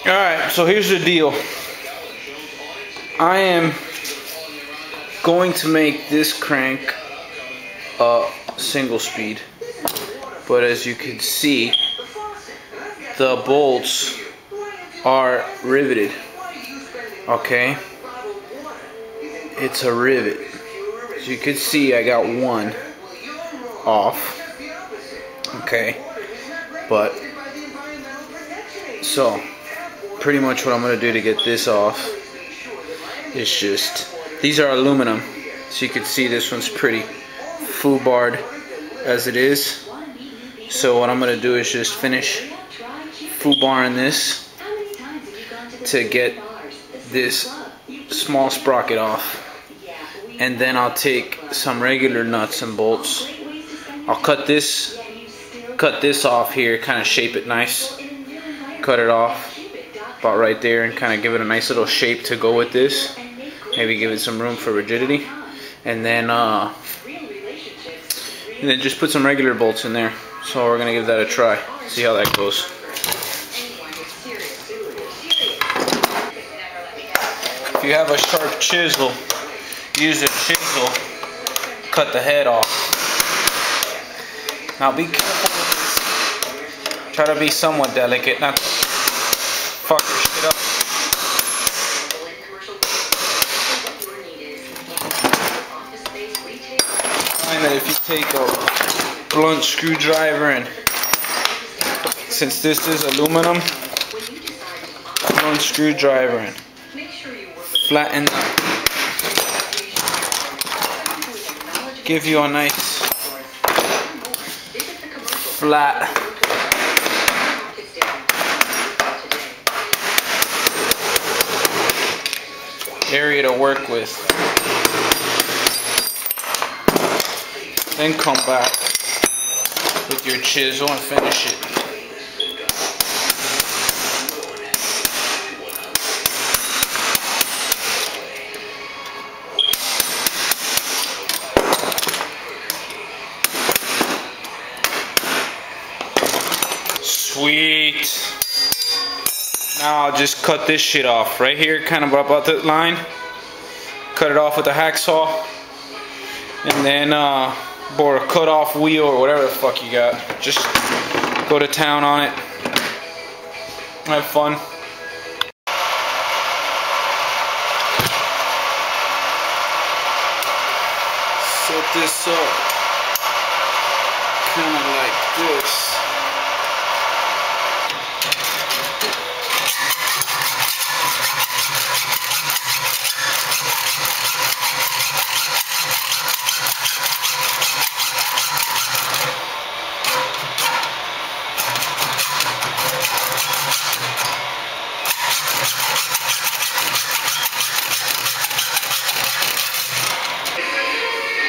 Alright, so here's the deal. I am going to make this crank a single speed, but as you can see, the bolts are riveted. Okay, it's a rivet. As you can see, I got one off. Okay, but so pretty much what I'm gonna do to get this off is just, these are aluminum, so you can see this one's pretty foobarred as it is. So what I'm gonna do is just finish foobarring this to get this small sprocket off, and then I'll take some regular nuts and bolts. I'll cut this off here, kind of shape it nice, cut it off about right there, and kind of give it a nice little shape to go with this. Maybe give it some room for rigidity, and then just put some regular bolts in there. So we're gonna give that a try, see how that goes. If you have a sharp chisel, use a chisel, cut the head off. Now be careful with this. Try to be somewhat delicate, not to fuck your shit up. Find that if you take a blunt screwdriver, and since this is aluminum, a blunt screwdriver, and flatten that, give you a nice flat area to work with. Then come back with your chisel and finish it. Sweet. Now I'll just cut this shit off right here, kind of about the line. Cut it off with a hacksaw, and then or a cut off wheel or whatever the fuck you got. Just go to town on it. Have fun. Set this up kind of like this.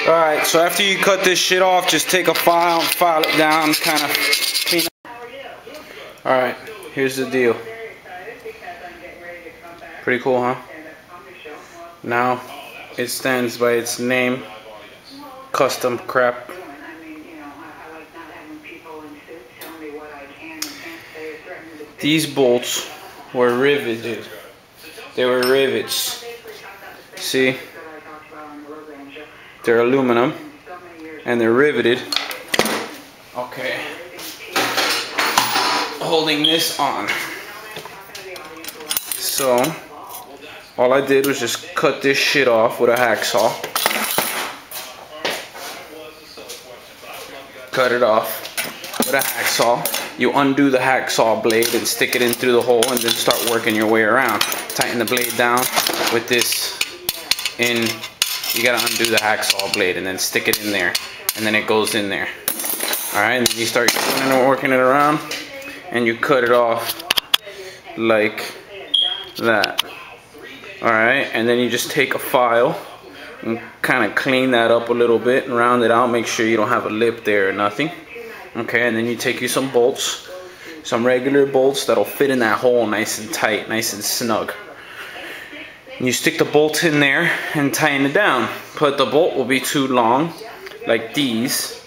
Alright, so after you cut this shit off, just take a file and file it down, kind of clean up. Alright, here's the deal. Pretty cool, huh? Now, it stands by its name, custom crap. These bolts were riveted. They were rivets. See? They're aluminum and they're riveted. Okay. Holding this on. So, all I did was just cut this shit off with a hacksaw. Cut it off with a hacksaw. You undo the hacksaw blade and stick it in through the hole, and then start working your way around. Tighten the blade down with this in. You gotta undo the hacksaw blade and then stick it in there, and then it goes in there. Alright, and then you start working it around, and you cut it off like that. Alright, and then you just take a file and kind of clean that up a little bit and round it out. Make sure you don't have a lip there or nothing. Okay, and then you take you some bolts, some regular bolts that'll fit in that hole nice and tight, nice and snug. You stick the bolt in there and tighten it down. But the bolt will be too long, like these,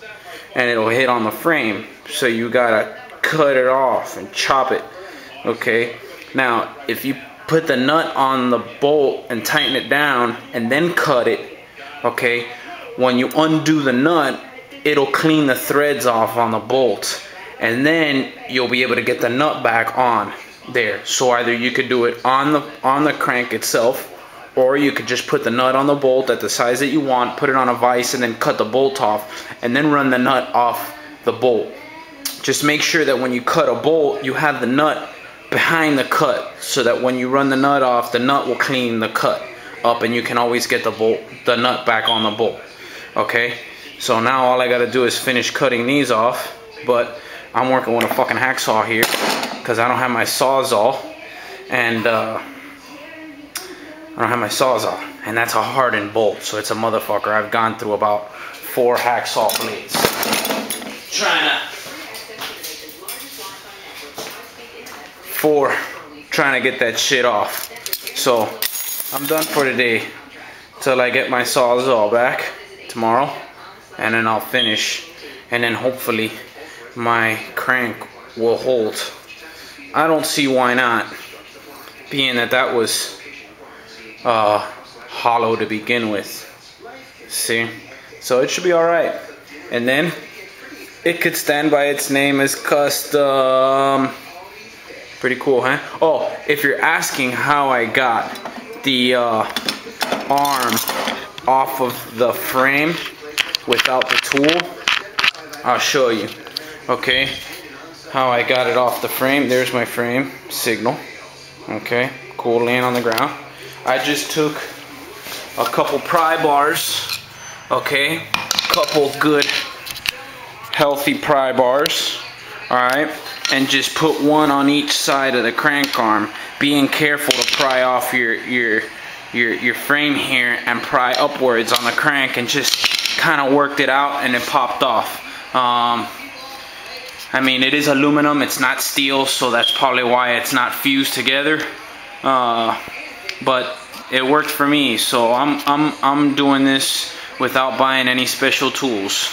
and it'll hit on the frame. So you gotta cut it off and chop it. Okay, Now, if you put the nut on the bolt and tighten it down and then cut it, okay, when you undo the nut, it'll clean the threads off on the bolt, and then you'll be able to get the nut back on there. So either you could do it on the crank itself, or you could just put the nut on the bolt at the size that you want, put it on a vise, and then cut the bolt off, and then run the nut off the bolt. Just make sure that when you cut a bolt, you have the nut behind the cut, so that when you run the nut off, the nut will clean the cut up, and you can always get the nut back on the bolt. Okay, so now all I gotta do is finish cutting these off, but I'm working with a fucking hacksaw here because I don't have my Sawzall, and and that's a hardened bolt, so it's a motherfucker. I've gone through about 4 hacksaw blades trying to get that shit off. So I'm done for today till I get my Sawzall back tomorrow, and then I'll finish, and then hopefully my crank will hold. I don't see why not, being that was hollow to begin with. See, so it should be all right, and then it could stand by its name as custom. Pretty cool, huh? Oh, if you're asking how I got the arm off of the frame without the tool, I'll show you. Okay, how I got it off the frame. There's my frame signal. Okay, cool, laying on the ground. I just took a couple pry bars. Okay, couple good healthy pry bars. All right, and just put one on each side of the crank arm, being careful to pry off your frame here and pry upwards on the crank, and just kind of worked it out, and it popped off. I mean, it is aluminum, it's not steel, so that's probably why it's not fused together. But it worked for me, so I'm doing this without buying any special tools.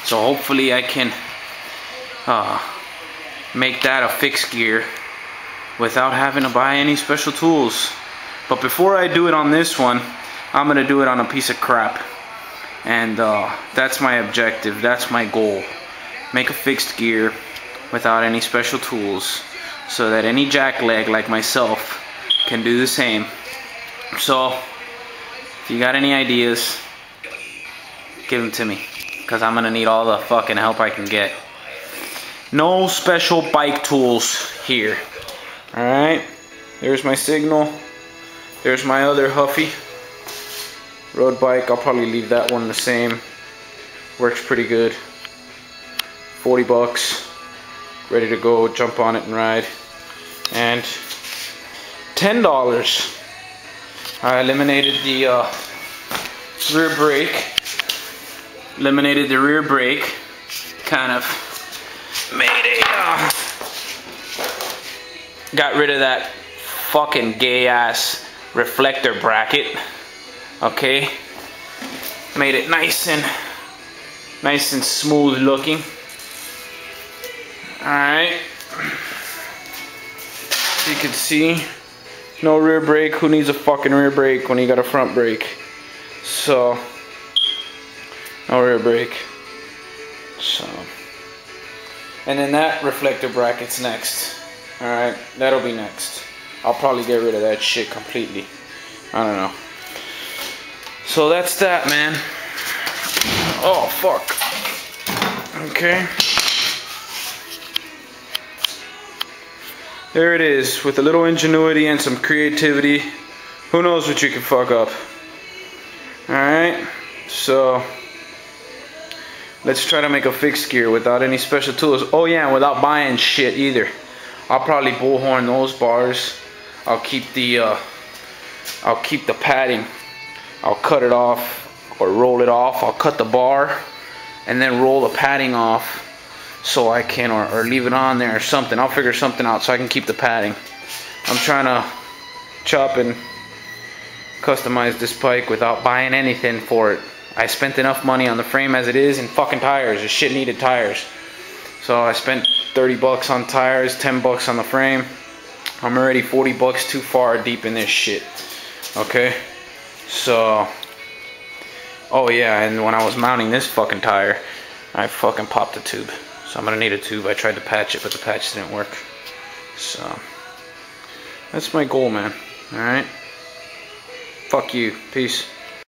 So hopefully I can make that a fixed gear without having to buy any special tools. But before I do it on this one, I'm gonna do it on a piece of crap, and that's my objective, that's my goal. Make a fixed gear without any special tools, so that any jackleg like myself can do the same. So if you got any ideas, give them to me, because I'm gonna need all the fucking help I can get. No special bike tools here. Alright, there's my signal. There's my other Huffy road bike. I'll probably leave that one the same. Works pretty good. 40 bucks. Ready to go, jump on it and ride. And $10. I eliminated the rear brake. Eliminated the rear brake. Kind of made a got rid of that fucking gay ass reflector bracket. Okay, made it nice and smooth looking. Alright, you can see no rear brake. Who needs a fucking rear brake when you got a front brake? So no rear brake. So, and then that reflector bracket's next. Alright, that'll be next. I'll probably get rid of that shit completely. I don't know. So that's that, man. Oh, fuck. Okay. There it is. With a little ingenuity and some creativity, who knows what you can fuck up. Alright. So let's try to make a fixed gear without any special tools. Oh yeah, and without buying shit either. I'll probably bullhorn those bars. I'll keep the padding. I'll cut it off or roll it off. I'll cut the bar and then roll the padding off, so I can, or leave it on there or something. I'll figure something out so I can keep the padding. I'm trying to chop and customize this bike without buying anything for it. I spent enough money on the frame as it is, and fucking tires. This shit needed tires. So I spent 30 bucks on tires, 10 bucks on the frame. I'm already 40 bucks too far deep in this shit. Okay, so, oh yeah, and when I was mounting this fucking tire, I fucking popped a tube. So I'm gonna need a tube. I tried to patch it, but the patch didn't work. So, that's my goal, man. Alright? Fuck you. Peace.